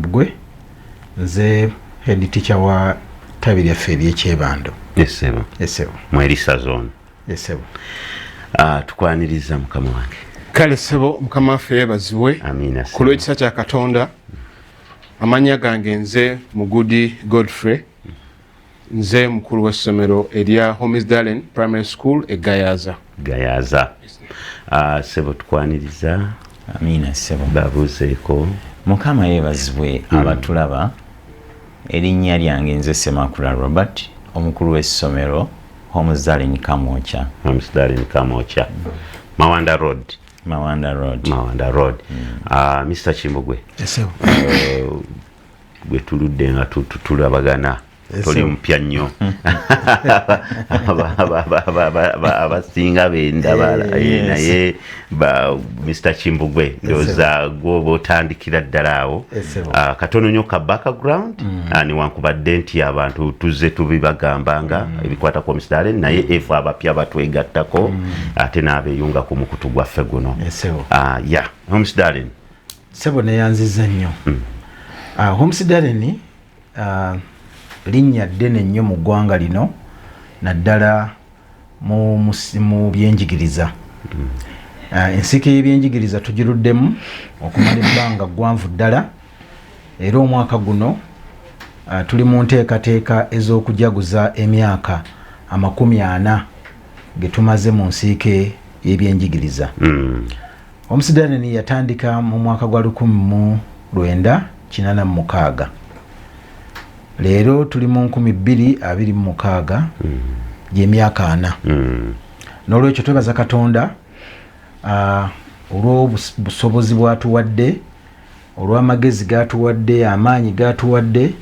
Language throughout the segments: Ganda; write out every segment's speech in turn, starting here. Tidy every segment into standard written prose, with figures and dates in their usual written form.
Chimbugwe nze head teacher wa ttabi lyaffe ery'ekyebando. Esebo Mwerisa zone. Esebo. Tukwaniriza mukama wange. Kale sebo mukama waffe yeebazibwe. Amina. Ku lw'ekisa kya Katonda. Amanya gange nze Mugudi Godfrey. Nze mukulu w'essomero erya Homies Darling Primary School Gayaza. Sebo tukwaniriza. Amina sebo. Babuzeeko. Mukama yeebazibwe abatulaba. Erinnya lyange nze Semakula Robert, omukulu w'essomero Homies Darling Kamwocha. Mawanda Road. Mr. Chimbugwe. Esebo. Gwe tuludde nga tulabagana. Toli mpya nnyo. Abasinga bendaba naye Mr. Chimbugwe ndoza gwoba otandikira ddala awo. Katono nnyo ka background niwankubadde nti abantu tuzze tubibagambanga ebikwata ku Homies Darling naye efu abapya batwegattako ate n'abeeyunga ku mukutu gwaffe guno. Homies Darling. Sebo neyanziza nnyo. Homies Darling linnya ddene nnyo mu ggwanga lino naddala mu byenjigiriza. Ensiike y'ebyenjigiriza tugiruddemu okumala ebbanga ggwanvu ddala era omwaka guno tuli mu nteekateeka ez'okujaguza emyaka 40 ge tumaze mu nsiike y'ebyenjigiriza. Homies Darling yatandika mu mwaka gwa 1986. Leero tuli mu 2026 gy'emyaka 4. N'olwekyo twebaza Katonda olw'obusobozi bw'atuwadde, olw'amagezi g'atuwadde, amaanyi g'atuwadde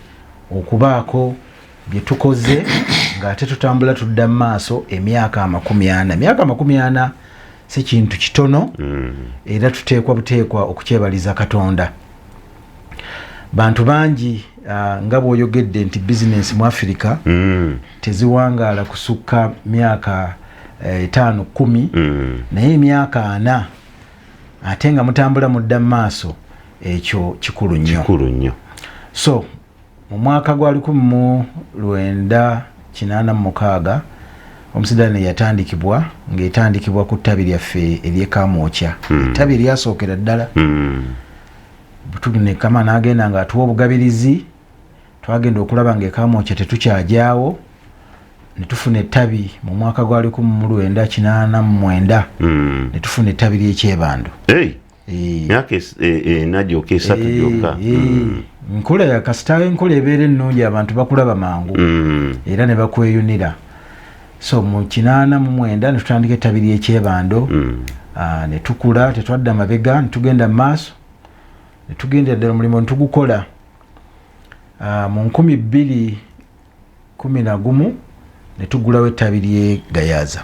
okubaako bye tukoze ng'ate tutambula tudda mu maaso emyaka 40. Emyaka 40 si kintu kitono era tuteekwa buteekwa okukyebaliza Katonda. Bantu bangi nga bw'oyogedde nti business mu Africa teziwangaala kusukka myaka 5-10 naye emyaka 4 ate nga mutambula mudda mu maaso ekyo kikulu nnyo. So mu mwaka gwa 1986 Homies Darling yatandikibwa ng'etandikibwa ku ttabi lyaffe ery'Kamwocha. Ettabi eryasookera ddala butugine kama n'agenda ng'atuwa obugabirizi twagenda okulaba ng'Kamwocha tetukyajaawo ne tufuna ettabi mu mwaka gwa 1989 ne tufuna ettabi ly'ekyebando. Myaka nagyoka 3 gyokka. Nkola kasita enkola ebeera ennungi abantu bakulaba mangu era ne bakweyunira. So mu 1989 ne tutandika ettabi ly'ekyebando ne tukula tetwadda mabega ne tugenda mu maaso ne tugenda ddala omulimu ne tugukola. Mu 2011 ne tugulawo ettabi ly'e Gayaza.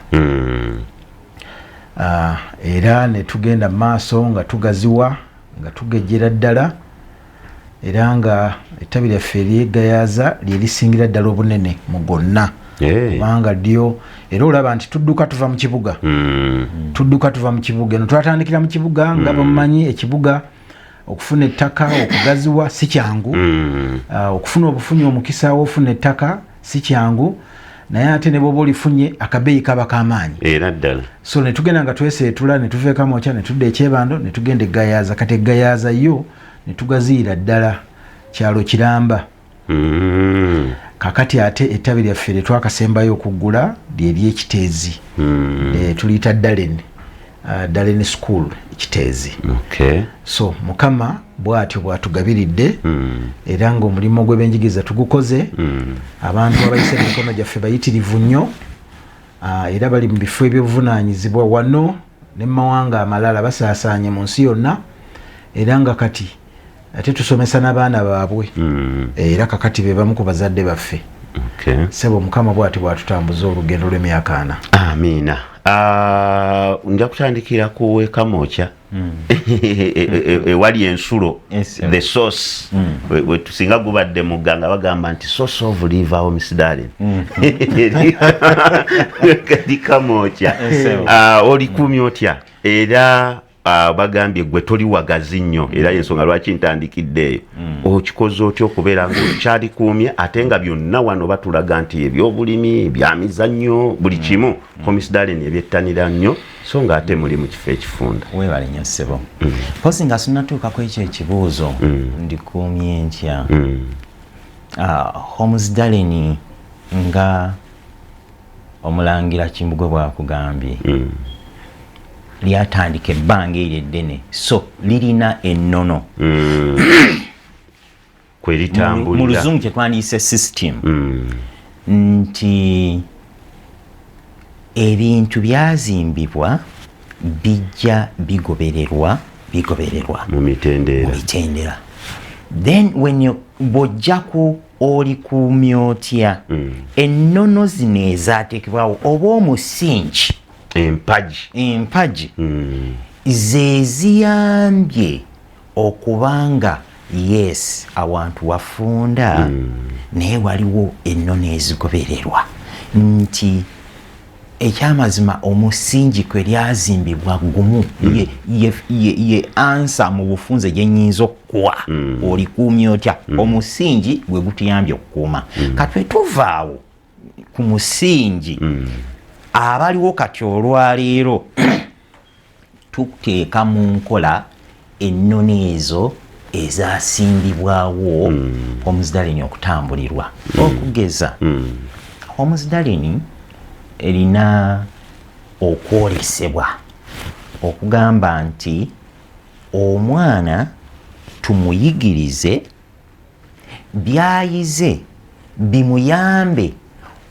Era ne tugenda mu maaso nga tugaziwa nga tugejjera ddala era nga ettabi lyaffe ery'e Gayaza lye lisingira ddala obunene mu gonna. Kubanga ddyo era olaba nti tudduka tuva mu kibuga. Eno twatandikira mu kibuga nga bamumanyi ekibuga okufuna ettaka okugaziwa si kyangu. Okufuna obufunyi omukisa w'ofuna ettaka si kyangu naye ate ne bw'oba olifunye akabeeyi kaba k'amaanyi era ddala. So ne tugenda nga tweseetula ne tuva e Kamwocha ne tudda ekyebando ne tugenda e Gayaza. Kati Gayaza yo ne tugaziira ddala kyalo Kiramba. Kakati ate ettabi lyaffe lye twakasembayo okuggula lye ly'Ekiteezi. Tuliyita Darling School Ekiteezi. So Mukama bw'atyo bw'atugabiridde era ng'omulimu gw'ebyenjigiriza tugukoze. Abantu abayise emikono gyaffe bayitirivu nnyo era bali mu bifo eby'obuvunaanyizibwa wano ne mu mawanga amalala basaasaanye mu nsi yonna era nga kati ate tusomesa n'abaana baabwe era kakati be bamu ku bazadde baffe. Sebo Mukama bw'atyo bw'atutambuza olugendo lw'emyaka 4. Amiina. Nja kutandikira ku Kamwocha ewali ensulo the source we tusinga gubadde muganga bagamba nti source of liver Homies Darling kadi Kamwocha oli kumya otya era bagambye gwe toli wagazi nnyo era ensonga lwaki ntandikiddeeyo okikoze otya okubeera ng'okyalikuumye ate nga byonna wano batulaga nti ebyobulimi ebyamizannyo buli kimu Homies Darling ebyettanira nnyo so nga ate muli mu kifo ekifunda. Weebale nnyo ssebo. Posi nga sinnatuukako ekyo ekibuuzo ndikuumye ntya. Homies Darling nga Omulangira Kimbugwe bw'akugambye lyatandika ebbanga eryo eddene so lirina ennono kwelitambulira mu Luzungu kyetwandiyise system nti ebintu byazimbibwa bijja bigobererwa mu mitendera then when bw'ojjaku olikuumya otya ennono zino ezaateekebwawo oba omusingi empagi ze ziyambye okubanga yes awantu wafunda naye waliwo ennono ezigobererwa nti ekyamazima omusingi kwe lyazimbibwa gumu ye ansa mu bufunze gye nnyinza okukuwa olikuumya otya omusingi gwe gutuyambye okukuuma katwe tuvaawo ku musingi abaliwo kati olwaleero tuteeka mu nkola ennono ezo ezasimbibwawo Homies Darling okutambulirwa okugeza Homies Darling erina okwolesebwa okugamba nti omwana tumuyigirize byayize bimuyambe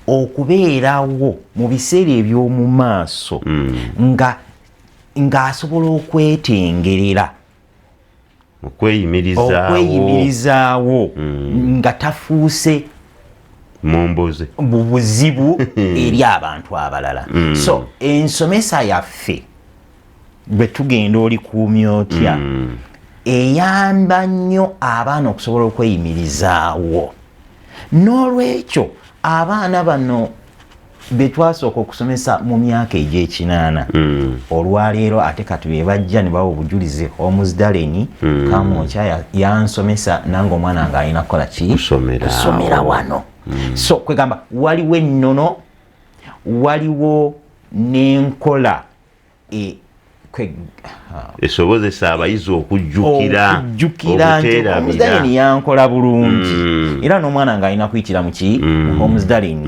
okubeerawo mu biseera eby'omu maaso ng'asobola okwetengerera okweyimirizaawo nga tafuuse mu buzibu eri abantu abalala so ensomesa yaffe bwe tugenda olikuumya otya eyamba nnyo abaana okusobola okweyimirizaawo n'olwekyo abaana bano be twasooka okusomesa mu myaka egy'ekinaana olwaleero ate kati be bajja ne bawa obujulizi Homies Darling Kamwokya yansomesa nange omwana nga alina kukola ki kusomera wano so kwegamba waliwo ennono waliwo n'enkola esobozesa abayizi okujjukira Homies Darling yankola bulungi era n'omwana nga alina kuyitira mu ki Homies Darling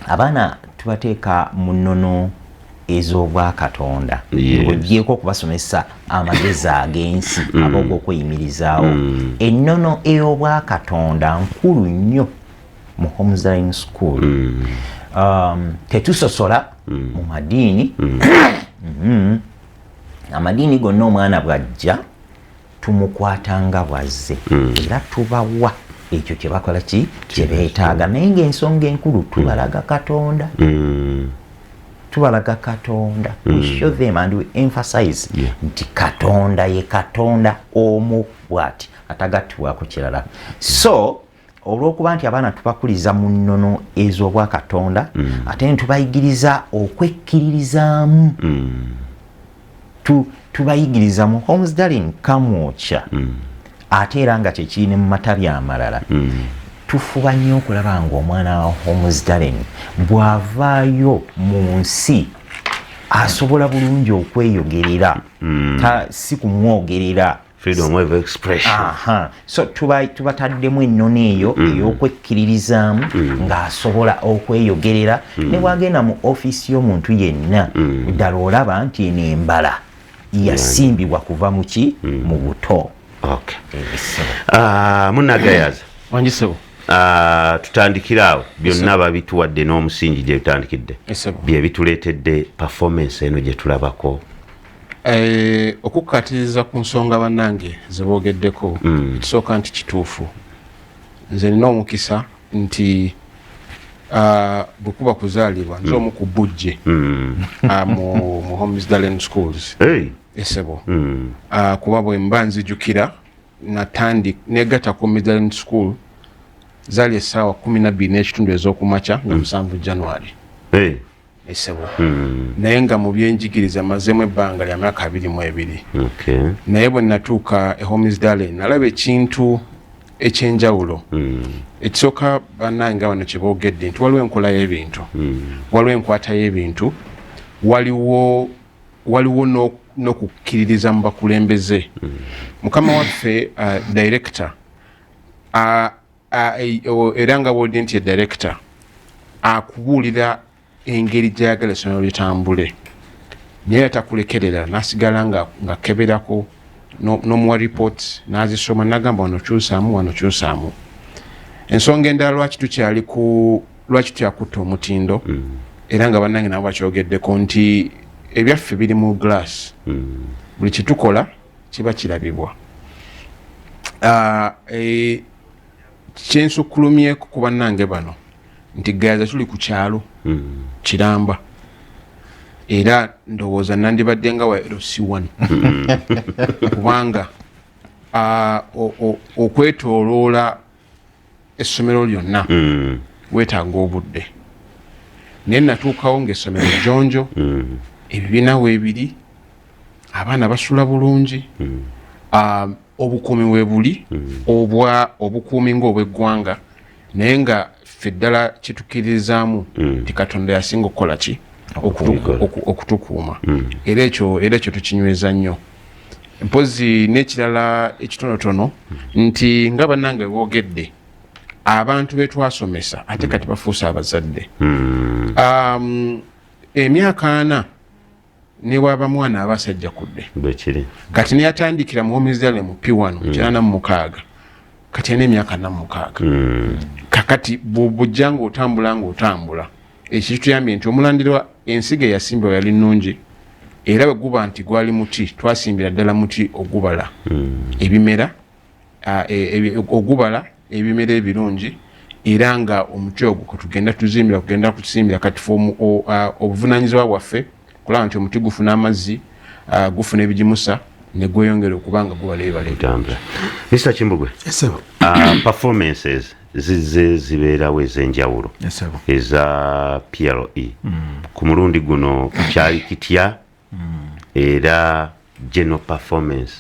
abaana tubateeka mu nnono ez'obwakatonda ogyeko okubasomesa amagezi ag'ensi ag'okweyimirizaawo ennono ey'obwakatonda nkulu nnyo mu Homies Darling School tetusosola mu madiini amadiini gonna omwana bw'ajja tumukwatanga bwazze era tubawa ekyo kye bakola ki kye beetaaga naye ng'ensonga enkulu tubalaga Katonda we show them and we emphasize nti Katonda ye Katonda omu bw'ati atagattibwako kirala so olw'okuba nti abaana tubakuliza mu nnono ez'obwakatonda ate ne tubayigiriza okwekkiririzaamu tubayigiriza mu Homies Darling Kamwokya ate era nga kyekirine mu matabi amalala tufuba nnyo okulaba ng'omwana wa Homies Darling bw'avaayo mu nsi asobola bulungi okweyogerera si kumwogerera freedom of expression so tubataddemu ennono eyo ey'okwekkiririzaamu ng'asobola okweyogerera ne bw'agenda mu ofiisi y'omuntu yenna ddala olaba nti eno embala yasimbibwa kuva mu ki mu buto munagayaza wanjisebo tutandikiraawo byonna babituwadde n'omusingi gye tutandikidde bye bituleetedde performance eno gye tulabako okukkatiriza ku nsonga bannange ze boogeddeko ekisooka nti kituufu nze nina omukisa nti bwe kuba kuzaalibwa nze omu ku bujje mu Homies Darling Schools esebo kuba bwe mba nzijukira negatta ku Homies Darling School zaali essaawa 12 n'ekitundu ez'okumakya nga 7 January essebo naye nga mu byenjigiriza mazeemu ebbanga lya myaka 22 naye bwe natuuka Homes Darling nalaba ekintu ekyenjawulo ekisooka bannange nga bano kye boogedde nti waliwo enkola y'ebintu waliwo enkwata y'ebintu waliwo n'okukkiririza mu bakulembeze mukama waffe director era nga bw'odde nti director akubuulira engeri gy'ayagala essomero litambule naye atakulekerera n'asigala nga keberako n'omuwa report n'azisoma n'agamba wano kyusaamu ensonga endala lwaki tukyakutta omutindo era nga bannange nabo bakyogeddeko nti ebyaffe biri mu glass buli kitukola kiba kirabibwa kyensukkulumyeko ku bannange bano nti gayaza tuli ku kyalo kiramba era ndowooza nandibadde nga wa LC1 kubanga okwetooloola essomero lyonna weetaaga obudde naye natuukawo ng'essomero jjonjo ebibiina weebiri abaana basula bulungi obukuumi weebuli obukuumi ng'obweggwanga naye nga ffe ddala kyetukkiririzaamu nti Katonda yasinga okukola ki okutukuuma era ekyo tukinyweza nnyo mpozi n'ekirala ekitonotono nti nga bannange boogedde abantu betwasomesa ate kati bafuuse abazadde emyaka 4 ne bwaba mwana abasajja kudde kati neyatandikira mu Homes Darling mu P1 mu 86 kati yana emyaka 46 kakati bw'ojja ng'otambula ekyo kituyambye nti omulandirwa ensiga eyasimbibwa yali nnungi era bwe guba nti gwali muti twasimbira ddala muti ogubala ebimera ebimera ebirungi era nga omuti ogwo tugenda kusimbira kati obuvunaanyizibwa bwaffe kulaba nti omuti gufuna amazzi gufuna ebigimusa ne gweyongera okuba nga gubala ebibala ebitambula. Mr. Kimbugwe, performances zibeerawo ez'enjawulo eza PLE ku mulundi guno kyali kitya era general performance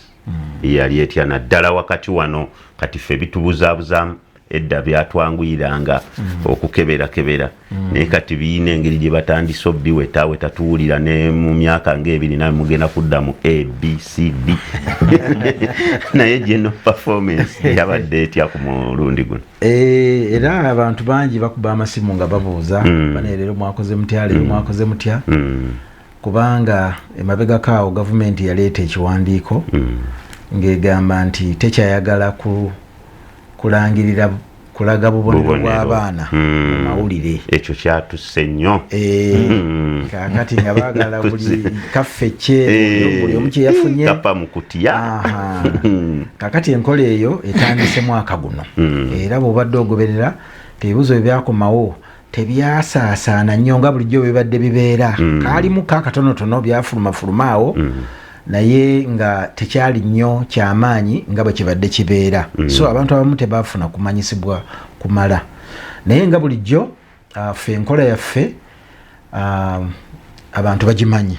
yali etya naddala wakati wano kati ffe bitubuzaabuzamu edda byatwanguyiranga okukeberakebera naye kati biina engeri gye batandise obbiweta tuwulira ne mu myaka ng'ebiri nawe mugenda kudda mu ABCD naye general performance yabadde etya ku mulundi guno era abantu bangi bakuba amasimu nga babuuza bane leero mwakoze mutya leero mwakoze mutya kubanga emabegako awo gavumenti yaleeta ekiwandiiko ng'egamba nti tekyayagala kulangirira kulaga bubonero bw'abaana mu mawulire ekyo kyatusse nnyo kakati nga baagala buli kaffe kyeru buli omu kye yafunye kapa mu kutya kakati enkola eyo etandise mwaka guno era bw'obadde ogoberera ebibuuzo bye byakomawo tebyasaasaana nnyo nga bulijjo bibadde bibeera kaalimu kakatonotono byafulumafuluma awo naye nga tekyali nnyo kyamaanyi nga bwe kibadde kibeera so abantu abamu tebafuna kumanyisibwa kumala naye nga bulijjo ffe enkola yaffe abantu bagimanyi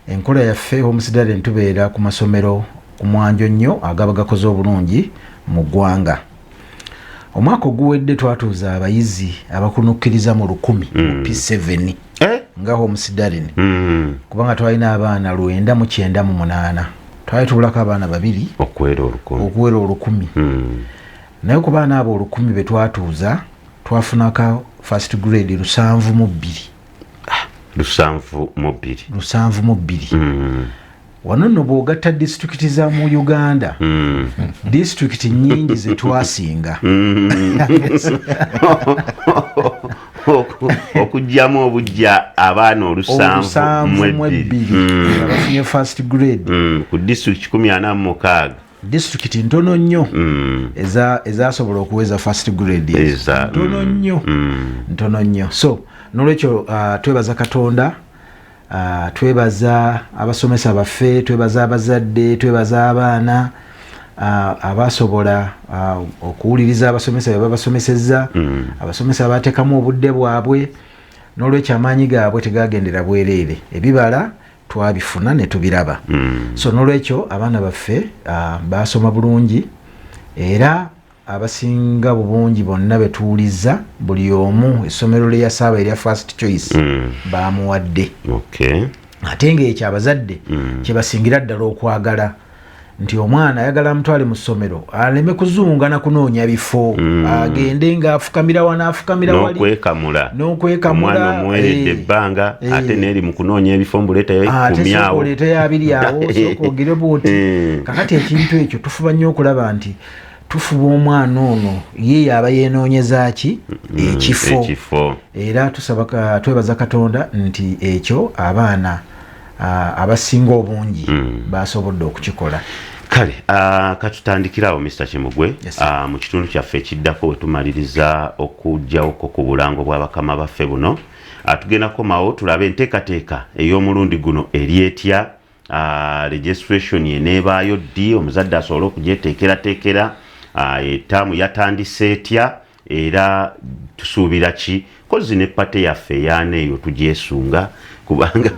enkola yaffe Homes Darling tubeera ku masomero ku mwanjo nnyo agaba gakoze obulungi mu ggwanga omwaka oguwedde twatuuza abayizi abakunukkiriza mu 100 mu P7 nga Homes Darling kubanga twalina abaana 998 twali tubulako abaana 2 okuwera 10 naye ku baana abo 10 be twatuuza twafunako first grade 702 wano nno bw'ogatta disitulikiti za mu Uganda disitulikiti nnyingi ze twasinga okugyamu obujja abaana 702 abafunye first grade ku disitulikiti 46 disitulikiti ntono nnyo ezasobola okuweza first grade ntono nnyo so n'olwekyo twebaza Katonda twebaza abasomesa baffe twebaza abazadde twebaza abaana abasobola okuwuliriza abasomesa bye babasomesezza abasomesa abateekamu obudde bwabwe n'olwekyo amaanyi gaabwe tegagendera bwereere, ebibala twabifuna ne tubiraba. So n'olwekyo abaana baffe basoma bulungi, era abasinga bulungi bonna betuuliza buli omu essomero lye yasaba erya first choice bamuwadde. Ate ng'ekyo abazadde kye basingira ddala okwagala nti omwana ayagala amutwale mu ssomero aleme kuzunga na kunoonya bifo, agende ng'afukamira wano afukamira wali n'okwekamula omwana omuweredde ebbanga ate n'eri mu kunoonya ebifo mbuleetayo 10 awo oleetayo 2 awo sooka ogire bwoti. Kakati ekintu ekyo tufuba nnyo okulaba nti tufuba omwana ono ye yaba yeenoonyeza ki ekifo, era twebaza Katonda nti ekyo abaana abasinga obungi basobodde okukikola. Kale katutandikirawo Mr. Kimbugwe. Mu kitundu kyaffe ekiddako wetumaliriza okujjawoko ku bulango bw'abakama baffe buno, tugenda komawo tulabe enteekateeka ey'omulundi guno eri etya, registration eneebaayo ddi, omuzadde asobole okugyeteekerateekera, etaamu yatandise etya, era tusuubira ki, kozi ne pate yaffe eyaana eyo tugyesunga kubanga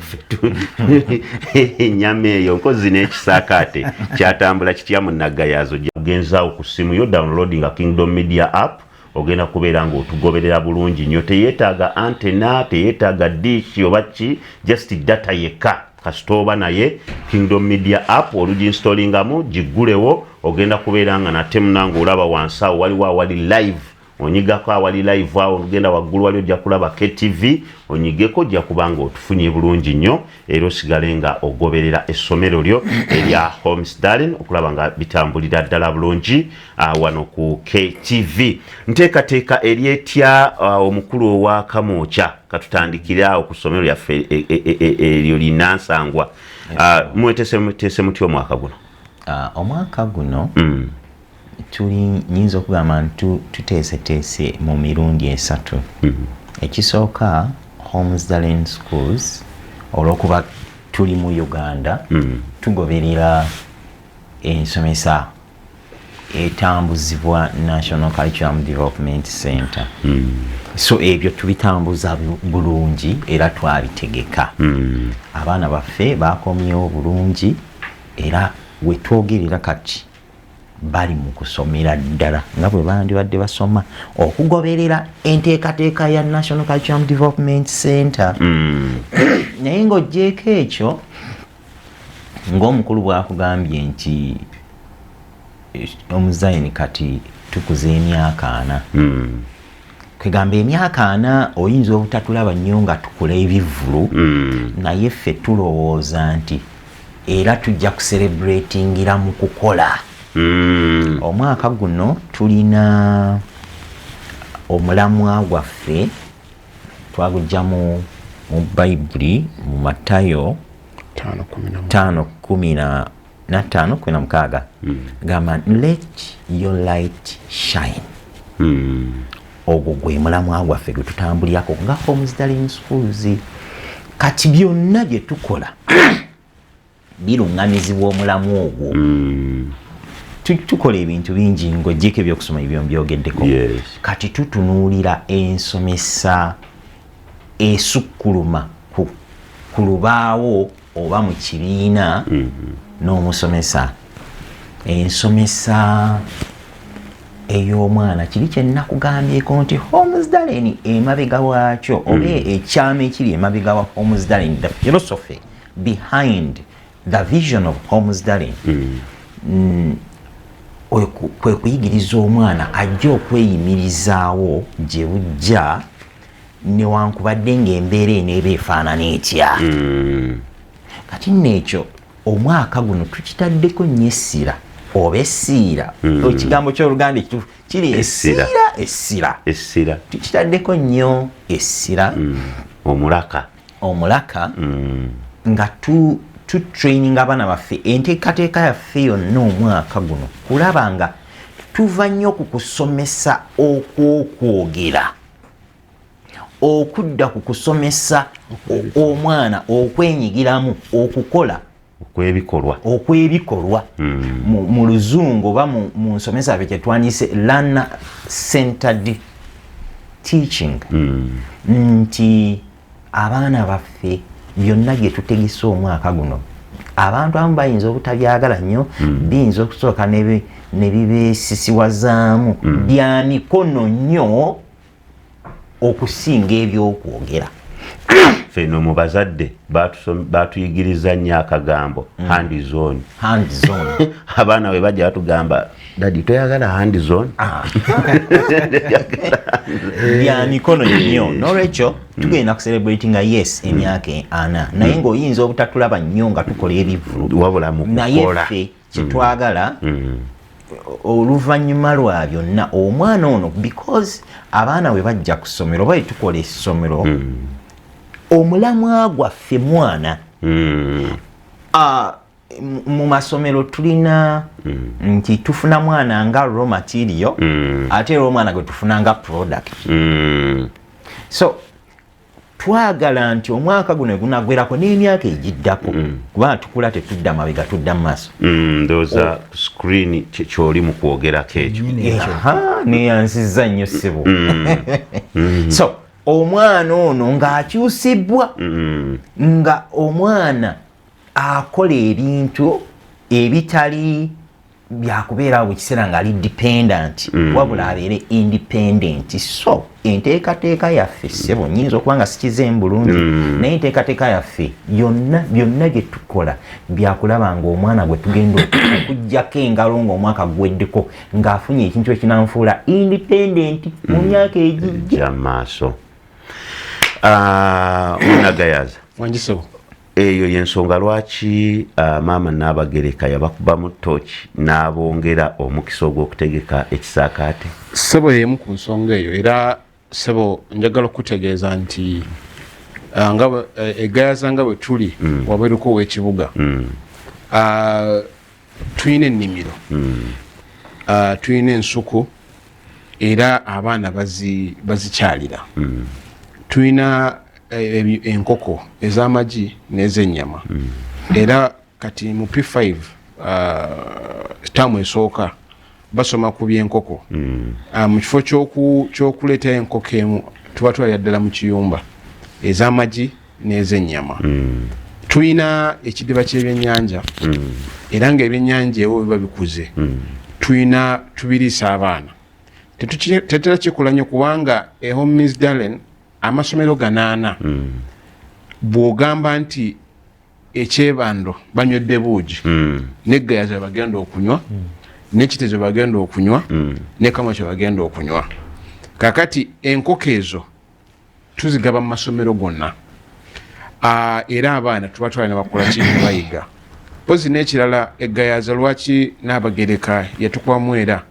ennyama eyo nkozi n'ekisaakaate kyatambula kitya mu naggayazo. Genzaawo ku ssimu yo downloading Kingdom Media app, ogenda kubeera ng'otugoberera bulungi nnyo. Teyeetaaga antena, teyeetaaga dish oba ki, just data yekka. Kasita oba naye Kingdom Media app oluginstallingamu gigulewo, ogenda kubeera nga nate munange olaba wansi awo waliwo awali live, onyigako awali live awo, ogenda waggulu wali ojja kulaba KTV, onyigeko ojja kubanga otufunye bulungi nnyo, era osigale nga ogoberera essomero lyo erya Homes Darling okulaba nga bitambulira ddala bulungi wano ku KTV. Nteekateeka eryetya omukulu owa Kamwokya, katutandikira awo ku ssomero lyaffe eryo Linansangwa. Mwetese mutya omwaka guno? Omwaka guno nyinza okugamba tuteeseteese mu mirundi 3. Ekisooka Homes Darling Schools, olw'okuba tuli mu Uganda, tugoberera ensomesa etambuzibwa National Curriculum Development Center. So ebyo tubitambuza bulungi era twabitegeka. Abaana baffe bakomyewo bulungi era wetwogerera kati bali mu kusomera ddala nga bwe bandibadde basoma okugoberera enteekateeka ya National Curriculum Development Center. Naye ng'oggyeko ekyo, ng'omukulu bw'akugambye nti omuzayini kati tukuze emyaka 4. Kwegamba emyaka 4 oyinza obutatulaba nnyo nga tukula ebivvulu, naye ffe tulowooza nti era tujja kucelebratingira mu kukola. Omwaka guno tulina omulamwa gwaffe twagujja mu Bayibuli mu Matayo 5:15 gamba let your light shine. Ogwo gwe mulamwa gwaffe gwe tutambulirako nga Homes Darling Schools. Kati byonna bye tukola birungamizibwa omulamwa ogwo. Tukola ebintu bingi ng'oggyeko ebyokusoma ebyo mbyogeddeko. Kati tutunuulira ensomesa esukkuluma ku lubaawo oba mu kibiina n'omusomesa. Ensomesa ey'omwana kiri kye nakugambyeko nti Homes Darling emabega waakyo oba ekyama ekiri emabega wa Homes Darling, the philosophy behind the vision of Homes Darling, kwe kuyigiriza omwana ajja okweyimirizaawo gye bujja newankubadde ng'embeera eneeba efaanana etya. Kati n'ekyo omwaka guno tukitaddeko nnyo essira oba essiira, ekigambo ky'Oluganda ekituufu kiri essira. Tukitaddeko nnyo essira, omulaka nga tutraining abaana baffe enteekateeka yaffe yonna omwaka guno kulaba nga tuva nnyo ku kusomesa okw'okwogera, okudda ku kusomesa omwana okwenyigiramu okukola okwebikolwa mu luzungu oba mu nsomesa yaffe kyetwandiise learner centered teaching nti abaana baffe byonna bye tutegese omwaka guno abantu abamu bayinza obutabyagala nnyo biyinza okusooka ne bibeesisiwazaamu bya mikono nnyo okusinga ebyokwogera. Feno mu bazadde batuyigiriza nnyo akagambo hand zone. Abaana bwe bajja batugamba dadi toyagala hand zone. Bya mikono nnyo n'olwekyo tugenda kucelebratinga yes emyaka 4 naye ng'oyinza obutatulaba nnyo nga tukola ebivulu wabula mu kukola naye ffe kyetwagala oluvannyuma lwa byonna omwana ono because abaana bwe bajja ku ssomero bwe tukola essomero omulamwa gwaffe mwana mu masomero tulina nti tufuna mwana nga raw material ate era omwana gwe tufuna nga product. So twagala nti omwaka guno gunagwerako n'emyaka egiddako kuba tukula tetudda mabega tudda mu maaso. Ndowooza ku screen kyoli mu kwogerako ekyo neyansizza nnyo ssebo. So omwana ono ng'akyusibwa nga omwana akola ebintu ebitali byakubeerawo buli kiseera ng'ali dependent wabula abeere independent. So enteekateeka yaffe ssebo nnyinza okuba nga sikizemu bulungi naye enteekateeka yaffe byonna bye tukola byakulaba ng'omwana gwe tugenda okuggyako engalo ng'omwaka guweddeko ng'afunye ekintu ekinanfuula independent mu myaka egijja maaso. Munagayaza wangisebo eyo yensonga lwaki maama Nabagereka yabakubamu tochi n'abongera omukisa ogw'okutegeka ekisaakaate. Sebo yemu ku nsonga eyo era sebo njagala okutegeeza nti nga Egayaza nga bwe tuli wabeeruko w'ekibuga tulina ennimiro tulina ensuku era abaana bazikyalira tulina enkoko ez'amagi n'ez'ennyama era kati mu P5 taamu esooka basoma ku by'enkoko mu kifo ky'okuleeta enkoko emu tuba twalya ddala mu kiyumba ez'amagi n'ez'ennyama. Tulina ekidiba ky'ebyennyanja era ng'ebyennyanja ewo biba bikuze tulina tubiriisa abaana tetera kikola nnyo kubanga Home Miss Darlene amasomero ganaana bw'ogamba nti ekyebando banywedde buugi n'Egayaza bagenda okunywa n'Ekitezo bagenda okunywa ne Kamakyo bagenda okunywa. Kakati enkoko ezo tuzigaba mu masomero gonna era abaana tuba twalina bakola kintu bayiga. Pozi n'ekirala Egayaza lwaki Nabagereka yatukubamu era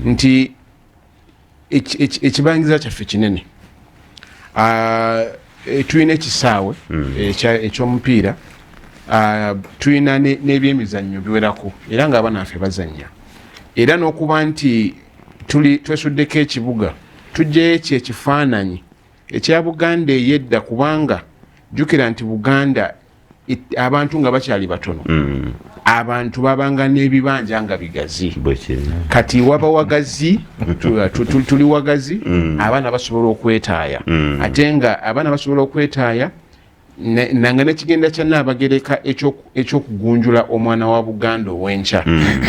nti ekibangiza kyaffe kinene. Tulina ekisaawe ekyomupiira tulina n'ebyemizannyo biwerako era ng'abaana baffe bazannya era n'okuba nti twesuddeko ekibuga tujjayo ekyo ekifaananyi ekya Buganda ey'edda kubanga jjukira nti Buganda abantu nga bakyali batono abantu babanga n'ebibanja nga bigazi kati waba wagazi tuli wagazi abaana basobola okwetaaya ate nga abaana basobola okwetaaya nanga n'ekigenda kya Nabagereka ekyokugunjula omwana wa Buganda ow'enkya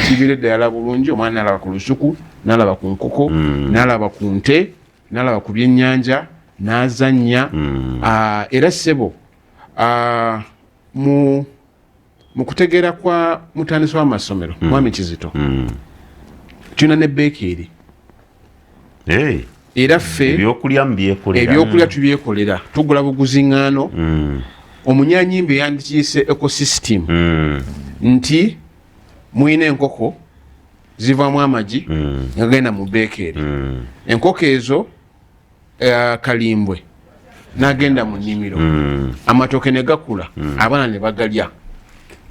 kibiredde yala bulungi omwana n'alaba ku lusuku n'alaba ku nkoko n'alaba ku nte n'alaba ku byennyanja n'azannya era ssebo mu kutegeera kwa mutandisi w'amasomero Mwami Kizito tulina ne beekeri era ffe ebyokulya tubyekolera tugula buguziŋŋaano omunyanyimbe yandikiise ecosystem nti muyina enkoko zivaamu amagi ngagenda mu beekeri enkoko ezo kalimbwe n'agenda mu nnimiro amatooke ne gakula abaana ne bagalya.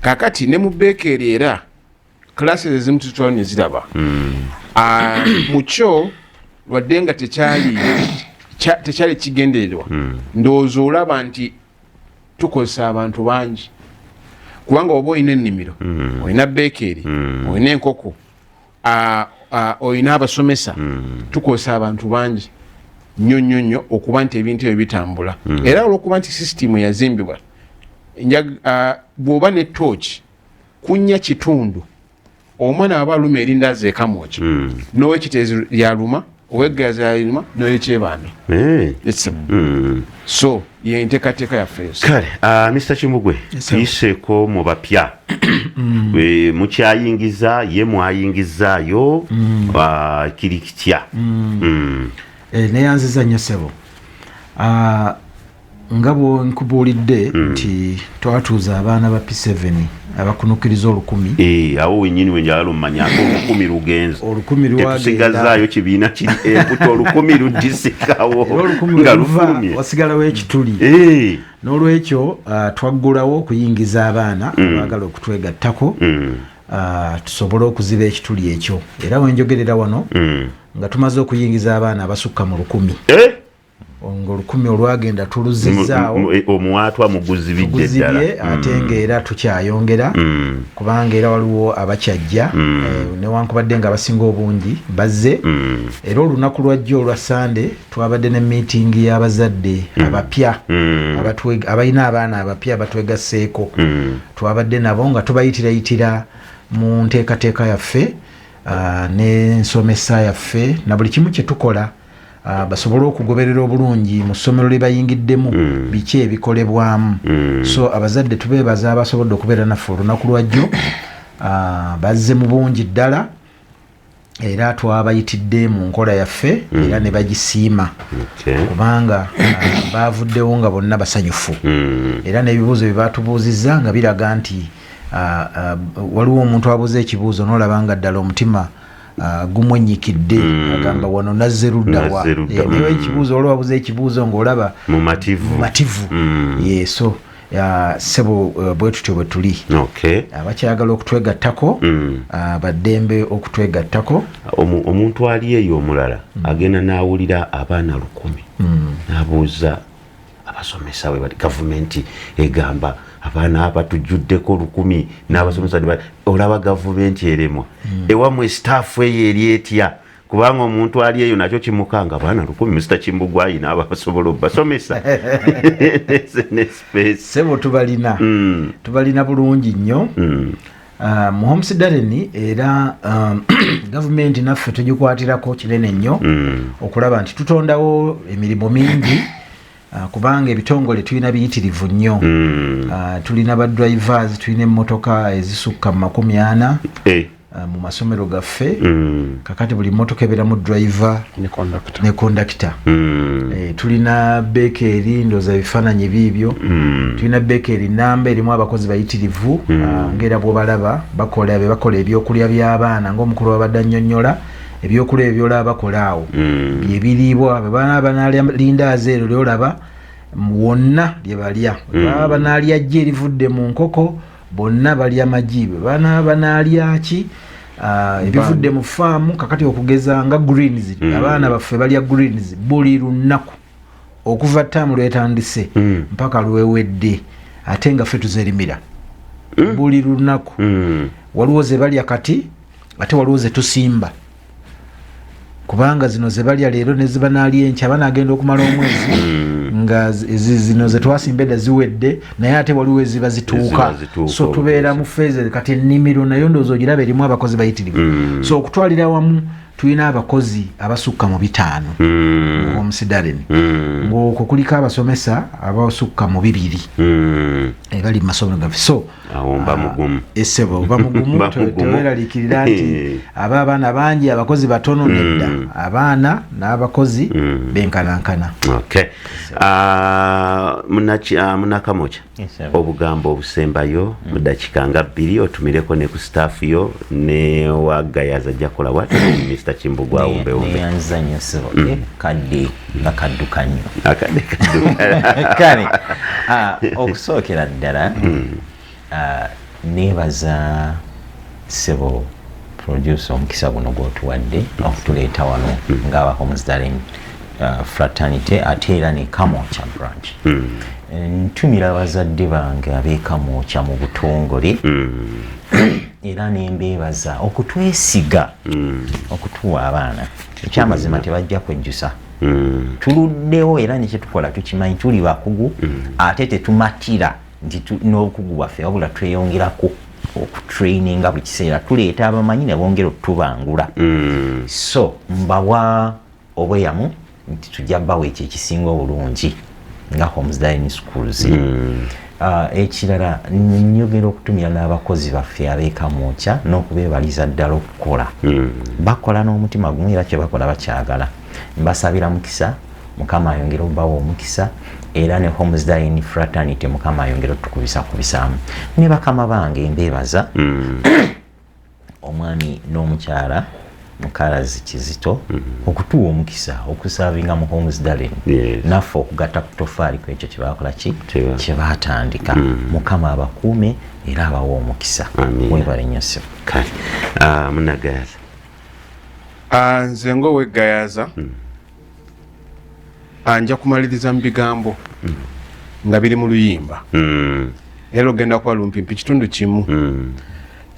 Kakati ne mu beekeri era classes ezimu tutwala ne ziraba mu kyo wadde nga tekyali kigendererwa ndowooza olaba nti tukozesa abantu bangi kubanga oba olina ennimiro olina beekeri olina enkoko olina abasomesa tukozesa abantu bangi nnyo okuba nti ebintu ebyo bitambula era olwokuba nti sisitimu yazimbibwa bw'oba ne tooki kunnya kitundu omwana aba aluma erindazi ekamwoki n'owekiteezi lyaluma oweggazi lyaluma n'oyekyebando so yenteekateeka yaffe kale Mr. Kimbugwe tuyiseeko mu bapya mukyayingiza ye mwayingizaayo kiri kitya neyanziza nnyo ssebo nga bwenkubuulidde nti twatuuza abaana ba P7 abakunukiriza 1000 awo wenyini wenjala lumanyako 1000 lugenzi tetusigazaayo kibiina kiri emputo 1000 ludisikawo nga lufulumye wasigalawo ekituli n'olwekyo twaggulawo okuyingiza abaana abaagala okutwegattako tusobole okuziba ekituli ekyo era wenjogerera wano nga tumaze okuyingiza abaana abasukka mu 1000 nga 1000 olwagenda tuluzizaawo omuwaatwa muguzibidde ddala ate ngaera tukyayongera kubanga era waliwo abakyajja newankubadde nga abasinga obungi bazze era olunaku lwajjo olwa Sande twabadde ne meeting y'abazadde abapya abalina abaana abapya abatwegasseeko twabadde nabo nga tubayitirayitira mu nteekateeka yaffe n'ensomesa yaffe na buli kimu kye tukola basobole okugoberera obulungi mu ssomero lye bayingiddemu biki ebikolebwamu so abazadde tubeebaza abasobodde okubeera naffe olunaku lwajjo bazze mu bungi ddala era twabayitidde mu nkola yaffe era ne bagisiima kubanga baavuddewo nga bonna basanyufu era n'ebibuuzo bye baatubuuzizza nga biraga nti waliwo omuntu abuuza ekibuuzo n'olaba nga ddala omutima gumwenyikidde agamba wano nazze luddawa naye ekibuuzo olwo wabuze ekibuuzo ng'olaba mumativu yeso ssebo bwe tutyo bwe tuli abakyagala okutwegattako baddembe okutwegattako omuntu ali eyo omulala agenda n'awulira abaana 1000 n'abuuza abasomesa we bali gavumenti egamba abaana abatujjuddeko 1000 n'abasomesa olaba gavumenti eremwa ewamwe staffu eyo eri etya kubanga omuntu ali eyo nakyo kimukanga abaana 1000 Mr. Kimbugwe ayina abasobola obbasomesa sebo tubalina bulungi nnyo mu Homestead era gavumenti naffe tugikwatirako kinene nnyo okulaba nti tutondawo emirimu mingi kubanga ebitongole tulina biyitirivu nnyo tulina ba drivers tulina emmotoka ezisukka mu 40 mu masomero gaffe kakati buli mmotoka ebeeramu driver ne conductor tulina bakery ndoza ebifaananyi biibyo tulina bakery namba erimu abakozi bayitirivu ng'era bw'obalaba bakola ebyokulya by'abaana ng'omukulu wabadde annyonnyola ebyokulya ebyolaba bakola awo byebiriibwa baana banaalya lindaazi ero lyolaba wonna lye balya baba banaalya jje erivudde mu nkoko bonna balya magi baana banaalya ki ebivudde mu faamu kakati okugeza nga greens abaana baffe balya greens buli lunaku okuva ttaamu lwetandise mpaka lwewedde ate nga ffe tuzerimira buli lunaku waliwo ze balya kati ate waliwo ze tusimba kubanga zino ze balya leero ne ziba naalya enkya banaagenda okumala omwezi nga zino ze twasimba edda ziwedde naye ate waliwo eziba zituuka so tubeera mu feeze kati ennimiro nayo ndowooza ogiraba erimu abakozi bayitirivu so okutwalira wamu tulina abakozi abasukka mu 5 mu Homestead ng'okwo kuliko abasomesa abasukka mu 2 bali mu masomero gaffe so awomba mugumu essebo oba mugumu teweraliikirira nti abaana bangi abakozi batono nedda abaana n'abakozi benkanankana Munakamoja obugambo obusembayo mu dakika nga 2 otumireko ne ku staff yo ne wagayaza jakola wat Mr. Kimbugwe awumbe yanza nnyo ssebo kadde nga kadduka nnyo kale okusookera ddala neebaza ssebo producer omukisa guno gw'otuwadde okutuleeta wano ng'aba Homestead fraternity ate era ne Kamwokya branch ntumira abazadde bange ab'e Kamwokya mu butongole era nembeebaza okutwesiga okutuwa abaana ekyamazima tebajja kwejjusa tuluddewo era nekyetukola tukimanyi tuli bakugu ate tetumatira nti n'obukugu bwaffe wabula tweyongerako okutraininga buli kiseera tuleeta abamanyi ne bongera okutubangula so mbawa obweyamu nti tujja bawa ekyo ekisinga obulungi nga Homes Dining Schools. Ekirala nyogera okutumira n'abakozi baffe ab'ekamwokya n'okubeebaliza ddala okukola bakola n'omutima gumu era kye bakola bakyagala. Mbasabira mukisa, Mukama ayongera obawa omukisa era ne Homes Dining Fraternity Mukama ayongera otukubisaamu ne bakama bange mbeebaza omwami n'omukyala Mukalazi Kizito okutuwa omukisa okusavinga mu Homes Dining naffe okugatta ku tofaali ku ekyo kyebakola kye baatandika. Mukama abakuume era abawa omukisa. Mwebale nnyo ssebo. Munagayaza nze ng'oweggayaza nja kumaliriza mu bigambo nga biri mu luyimba era ogenda kuba lumpimpi kitundu kimu.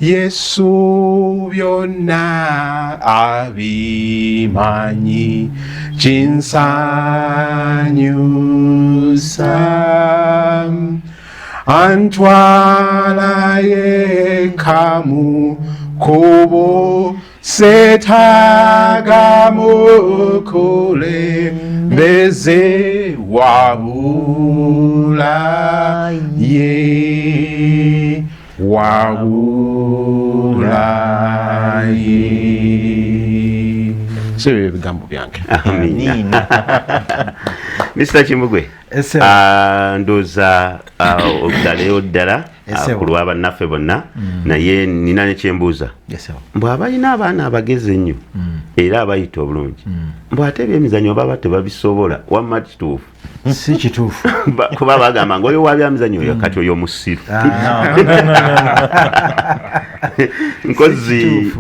Yesu byonna abimanyi kinsanyusa antwala yekka mu kkubo setaga mukulembeze wabula ye sebyo ebigambo byange. Mr. Kimbugwe ndooza obutaleyo ddala ku lw'abannaffe bonna naye nina nekyembuuza mbw abalina abaana abagezi ennyo era abayita obulungi mbw ate ebyemizannyo baba tebabisobola wamma kituufu si kituufu kuba bagamba ngaoyo wa byamizannyo oyo kati oyo musiru nkozi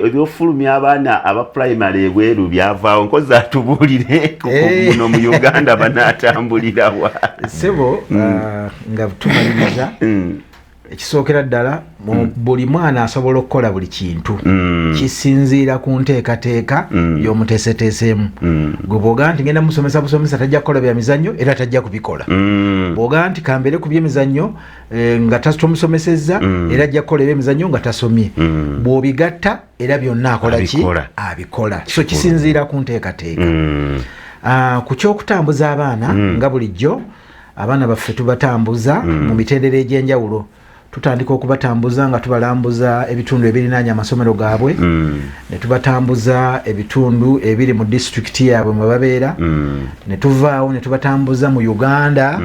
ebyofulumya abaana aba primary ebweru byavaawo nkozi atubuulire muno mu Uganda banaatambulirawa sebo nga tumaliriza ekisookera ddala buli mwana asobola okukola buli kintu kisinziira ku nteekateeka y'omuteeseteeseemu. Gwe bw'ogaa nti ngenda musomesa busomesa tajja kukola bya mizannyo era tajja kubikola. Bw'ogaa nti kambeere ku byemizannyo nga tomusomesezza era ajja kukola ebyemizannyo nga tasomye. Bw'obigatta era byonna akola ki abikola. So kisinziira ku nteekateeka. Ku ky'okutambuza abaana nga bulijjo abaana baffe tubatambuza mu mitendera egy'enjawulo. Tutandika okubatambuza nga tubalambuza ebitundu ebirinaanya amasomero gaabwe ne tubatambuza ebitundu ebiri mu disitulikiti yaabwe mwe babeera ne tuvaawo ne tubatambuza mu Uganda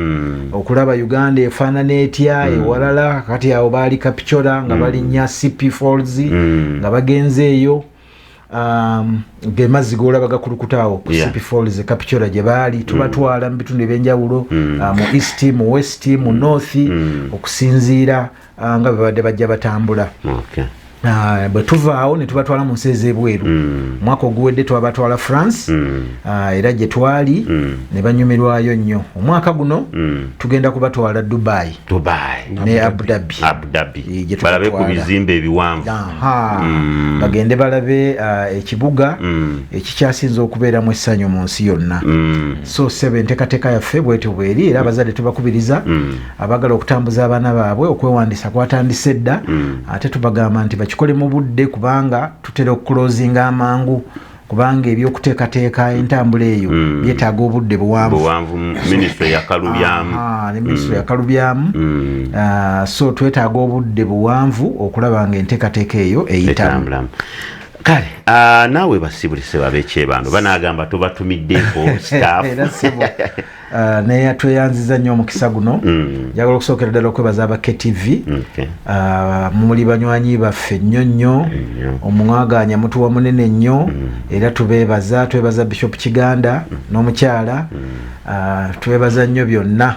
okulaba Uganda efaanana etya ewalala kati awo baali Kapchora nga balinnya CP Falls nga bagenze eyo ge mazzi golaba gakulukuta ku CP Falls Kapchora gye baali tubatwala mu bitundu ebyenjawulo mu East mu West mu North okusinziira nga babadde bajja batambula. Bwe tuvaawo ne tubatwala mu nsi ez'ebweru. Omwaka oguwedde twabatwala France era gye twali ne banyumirwayo nnyo. Omwaka guno tugenda kubatwala Dubai ne Abu Dhabi balabe ku bizimbe ebiwanvu bagende balabe ekibuga ekikyasinza okubeeramu essanyu mu nsi yonna. So sebe enteekateeka yaffe bwetyo bweri era abazadde tubakubiriza abagala okutambuza abaana baabwe okwewandiisa kwatandise dda ate tubagamba nti bakikole mu budde kubanga tutera okuclosinga amangu kubanga ebyokuteekateeka entambula eyo byetaaga obudde buwanvu. Minisitule yakalubyamu ne minisitule yakalubyamu so twetaaga obudde buwanvu okulaba nga enteekateeka eyo eyitamu. Kale naawe basibulise babekyebando banagamba tobatumiddeko staff naye tweyanziza nnyo omukisa guno. Njagala okusookera ddala okwebaza aba KTV muli banywanyi baffe nnyo nnyo omwaganya mutuwa munene nnyo era twebaza Bishop Kiganda n'omukyala twebaza nnyo byonna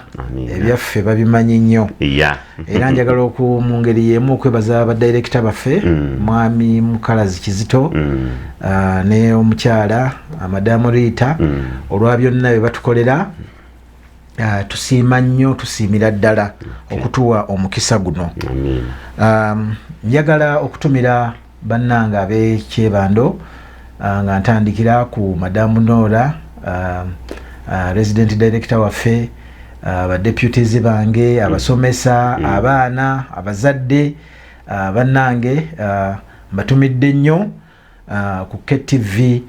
ebyaffe babimanyi nnyo era njagala mu ngeri y'emu okwebaza badirekita baffe mwami Mukalazi Kizito ne omukyala Madamu Rita olwa byonna bye batukolera. Tusiima nnyo tusiimira ddala okutuwa omukisa guno. Njagala okutumira bannanga ab'ekyebando nga ntandikira ku Madamu Nora, Resident Director waffe, abadeputies bange, abasomesa, abaana, abazadde, bannange, mbatumidde nnyo ku KTV,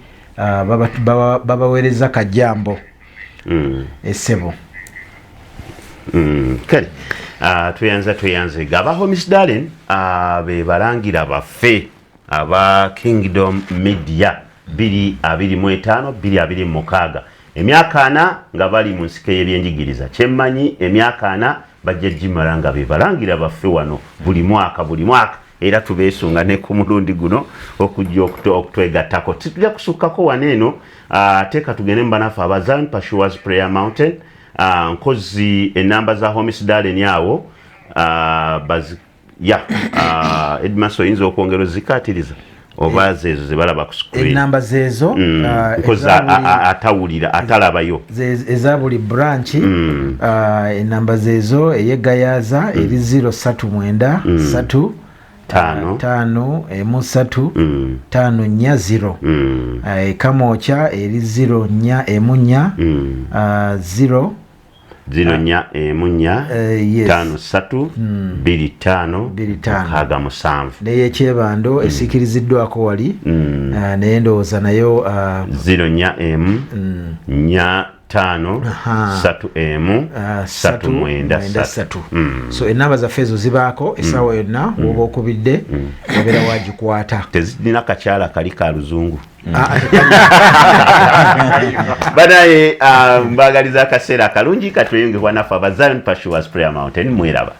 babaweereza kajambo essebo. Kale tuyanze gaba Homies Darling be balangira baffe aba Kingdom Media 2025 2026 emyaka 4 nga bali mu nsike y'ebyenjigiriza. Kyemmanyi emyaka 4 bajja Jimaranga be balangira baffe wano buli mwaka era tubeesunga ne ku mulundi guno okujja okutwegattako. Tujja kusukkako waneeno teeka tugende mbanafu abazan Pashuas Prayer Mountain nkozi enamba za Homies Darling yawo Edmaso oyinza okwongera ozikatiriza oba zezo zebalaba ku screen enamba zezo nkozi atawulira atalabayo eza buli branch enamba zezo eyegayaza eri 039 3 5 3 5 4 Kamoocha eri 0 4 0 0 5 3 2 5 kaga musanvu neye Kyebando esikiriziddwako wali naye ndowooza nayo 0 4 5 3 so enamba zaffe ezo zibaako essaawa yonna woba okubidde obeera wagikwata. Tezirina kakyala kali ka luzungu banaye mbagaliza akaseera akalungi katweyongebwa naffe aba Zion Pashuas Prayer Mountain. Mweraba.